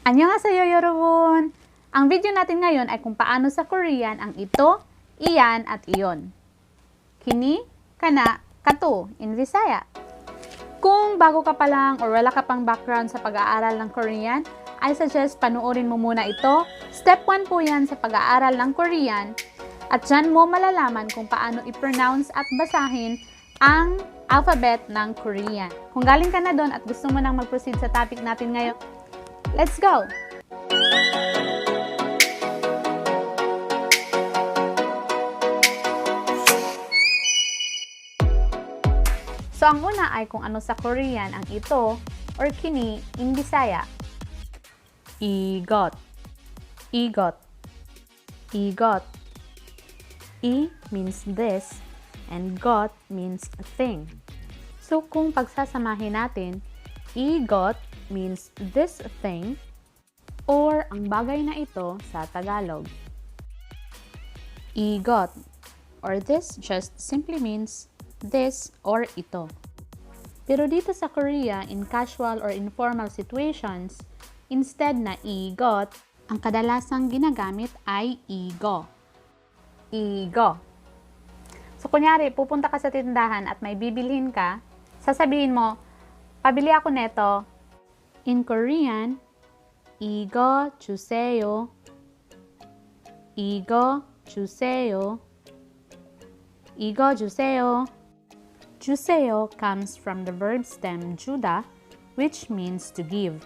Annyeonghaseyo yorobun! Ang video natin ngayon ay kung paano sa Korean ang ito, iyan at iyon. Kini, kana, kato in Visaya. Kung bago ka pa lang or wala ka pang background sa pag-aaral ng Korean, I suggest panoorin mo muna ito. Step 1 po yan sa pag-aaral ng Korean. At dyan mo malalaman kung paano i-pronounce at basahin ang alphabet ng Korean. Kung galing ka na doon at gusto mo nang mag-proceed sa topic natin ngayon, let's go! So, ang una ay kung ano sa Korean ang ito or kini in Bisaya. Igot. Igot. Igot. I means this and got means a thing. So, kung pagsasamahin natin, igot means this thing or ang bagay na ito sa Tagalog. Igot or this just simply means this or ito. Pero dito sa Korea, in casual or informal situations, instead na igot, ang kadalasang ginagamit ay igo. Igo. So, kunyari, pupunta ka sa tindahan at may bibilhin ka, sasabihin mo, pabili ako neto. In Korean, igo 주세요. 이거 주세요. 이거 주세요. 주세요 comes from the verb stem 주다, which means to give.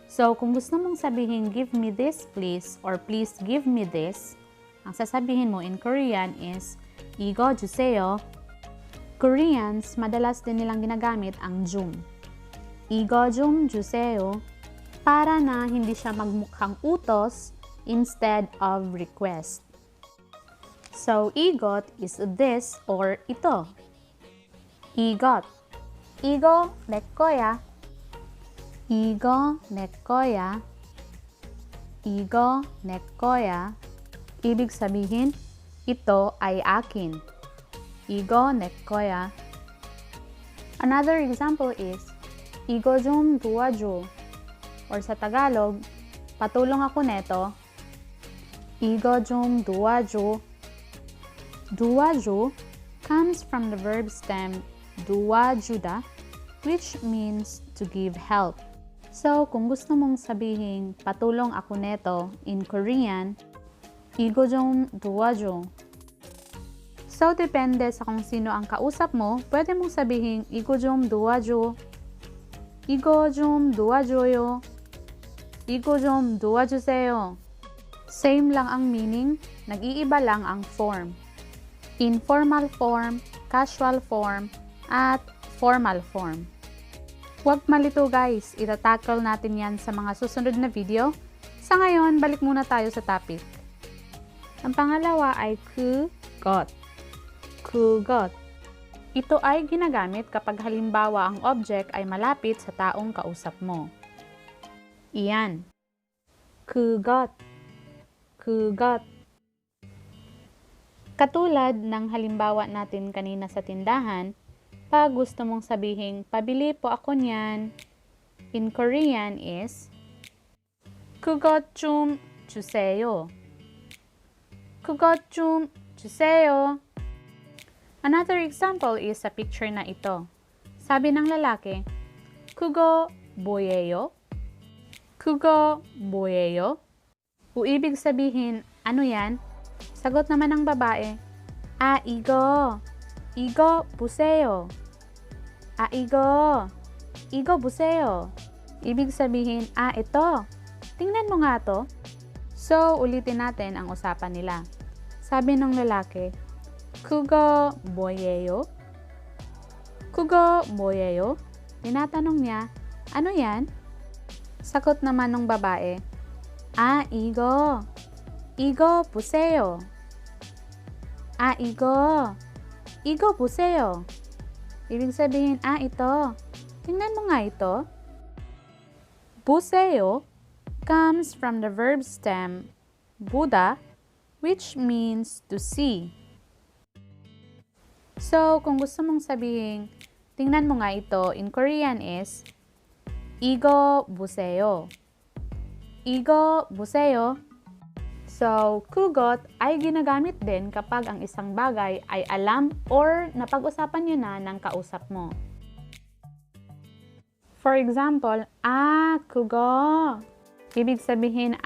So, kung gusto mong sabihin, give me this please, or please give me this, ang sasabihin mo in Korean is 이거 주세요. Koreans, madalas din nilang ginagamit ang 좀. 이거 좀 주세요. Para na hindi siya magmukhang utos instead of request. So, igot is this or ito. 이것. 이거 내 거야. 이거 내 거야. 이거 내 거야. Ibig sabihin, ito ay akin. 이거 내 거야. Another example is, 이거 좀 도와줘. Or sa Tagalog, patulong ako neto. 이거 좀 도와줘. 도와줘 comes from the verb stem 도와주다, which means to give help. So, kung gusto mong sabihin, patulong ako neto in Korean, 이거 좀 도와줘. So, depende sa kung sino ang kausap mo, pwede mong sabihin, 이거 좀 도와줘. 이거 좀 도와줘요. 이거 좀 도와주세요. Same lang ang meaning, nag-iiba lang ang form. Informal form, casual form, at formal form. Huwag malito guys, itatakal natin yan sa mga susunod na video. Sa ngayon, balik muna tayo sa topic. Ang pangalawa ay 그것. 그것. Ito ay ginagamit kapag halimbawa ang object ay malapit sa taong kausap mo. Iyan. 그것. 그것. Katulad ng halimbawa natin kanina sa tindahan, pag gusto mong sabihin, pabili po ako niyan, in Korean is 그것 좀 주세요. 그것 좀 주세요. Another example is sa picture na ito. Sabi ng lalaki, 그거 뭐예요? 그거 뭐예요? O ibig sabihin, ano yan? Sagot naman ng babae, 이거. 이거 보세요. 이거 보세요. Ibig sabihin, ito. Tingnan mo nga to. So, ulitin natin ang usapan nila. Sabi ng lalaki, 그거 뭐예요? 그거 뭐예요? Tinatanong niya, ano yan? Sagot naman ng babae, 이거. 이거 보세요. 이거 보세요. Ibig sabihin, ito. Tingnan mo nga ito. 보세요 comes from the verb stem 보다, which means to see. So, kung gusto mong sabihin, tingnan mo nga ito, in Korean is 이거 보세요. 이거 보세요. So, kugot ay ginagamit din kapag ang isang bagay ay alam or napag-usapan nyo na ng kausap mo. For example, kugo. Ibig sabihin,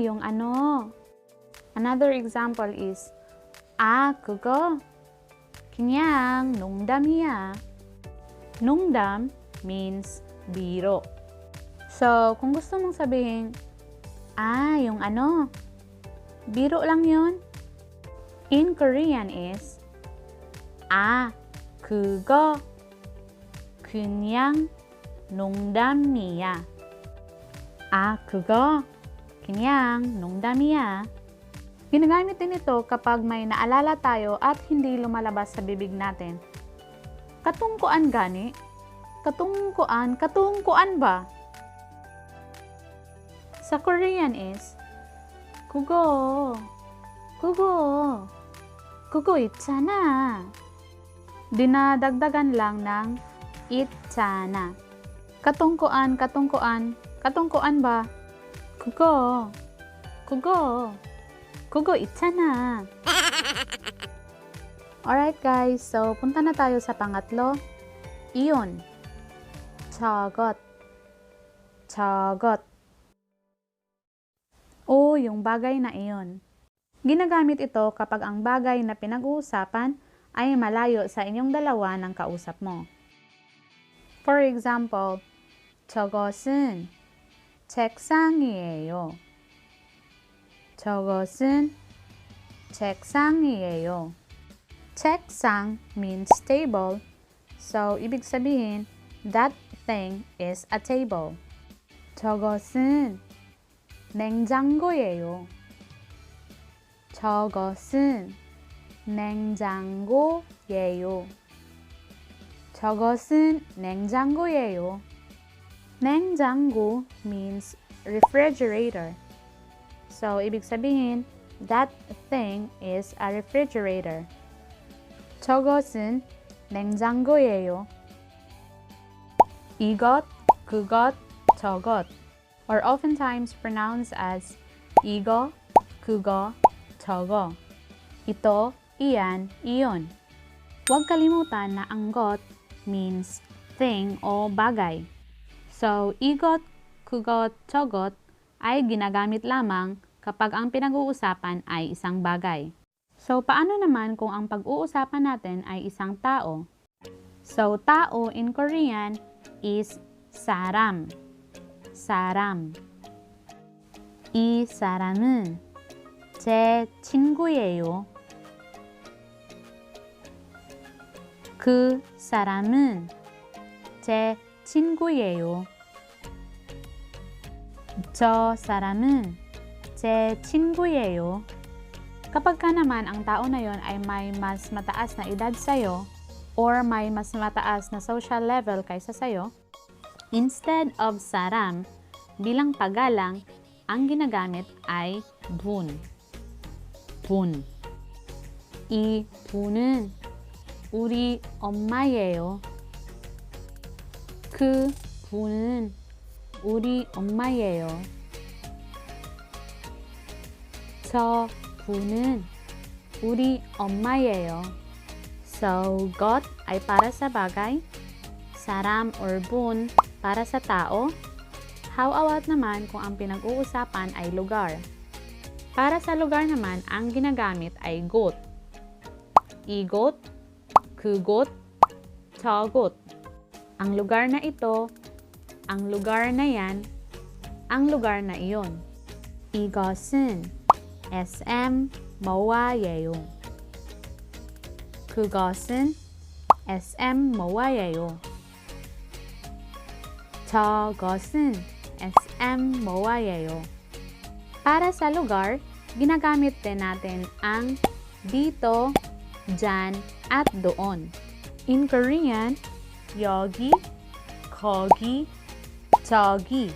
yung ano. Another example is, 그거 그냥 농담이야. 농담 means biro. So, kung gusto mong sabihin, yung ano, biro lang yun. In Korean is, 그거 그냥 농담이야. 그거 그냥 농담이야. Ginagamit din ito kapag may naalala tayo at hindi lumalabas sa bibig natin. Katungkuan gani? Katungkuan ba? Sa Korean is, 그거 있잖아. Dinadagdagan lang ng 있잖아. Katungkuan ba? 그거 있잖아. Alright guys, so punta na tayo sa pangatlo. Iyun. 저것. O yung bagay na iyon. Ginagamit ito kapag ang bagay na pinag-uusapan ay malayo sa inyong dalawa ng kausap mo. For example, 저것은 책상이에요. 저것은 책상이에요. 책상 means table. So, ibig sabihin, that thing is a table. 저것은 냉장고예요. 저것은 냉장고예요. 저것은 냉장고예요. 냉장고 means refrigerator. So, ibig sabihin, that thing is a refrigerator. 저것은 냉장고예요. 이것, 그것, 저것, or oftentimes pronounced as 이거, 그거, 저거. Ito, iyan, iyun. Huwag kalimutan na ang got means thing o bagay. So, igot, kugot, 저got ay ginagamit lamang kapag ang pinag-uusapan ay isang bagay. So, paano naman kung ang pag-uusapan natin ay isang tao? So, tao in Korean is 사람. 사람. 이 사람은 제 친구예요. 그 사람은 제 친구예요. 저 사람은 제 친구예요. Kapag ka naman ang tao na yon ay may mas mataas na edad sa'yo or may mas mataas na social level kaysa sa'yo, instead of saram, bilang pagalang, ang ginagamit ay 분. 분. 이 분은 우리 엄마예요. 그 분은 우리 엄마예요. 저 분은 우리 엄마예요. So, got ay para sa bagay, saram or bun para sa tao. How about naman kung ang pinag-uusapan ay lugar? Para sa lugar naman, ang ginagamit ay got. 이곳, 그곳, 저곳. Ang lugar na ito, ang lugar na yan, ang lugar na iyon. 이것은 SM 뭐와예요. 그것은 SM 뭐와예요. 저것은 SM 뭐와예요. Para sa lugar, ginagamit din natin ang dito, dyan, at doon. In Korean, 여기, 거기, 저기.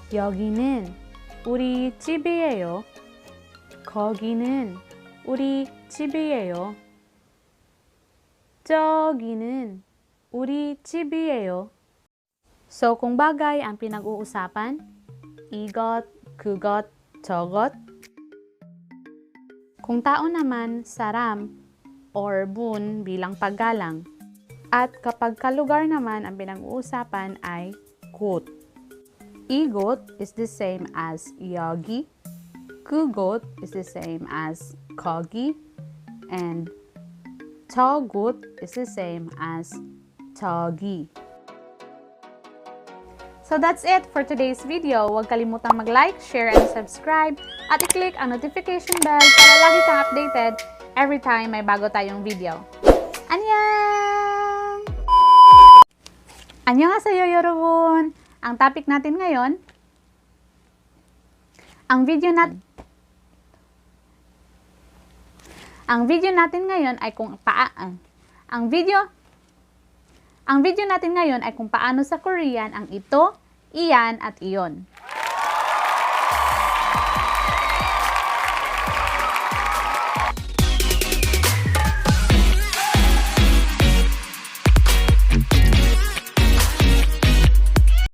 여기는 우리 집이에요. 거기는 우리 집이에요. 저기는 우리 집이에요. So, kung bagay ang pinag-uusapan, igot, kugot, togot. Kung tao naman, saram or bun bilang paggalang. At kapag kalugar naman, ang pinag-uusapan ay kut. Igot is the same as yogi. Kugot is the same as kogi. And togut is the same as togi. So that's it for today's video. Huwag kalimutang mag-like, share, and subscribe. At i-click ang notification bell para lagi kang updated every time may bago tayong video. Annyeong! Annyeonghaseyo, 여러분! Ang topic natin ngayon, ang video natin ngayon ay kung paano sa Korean ang ito, iyan at iyun.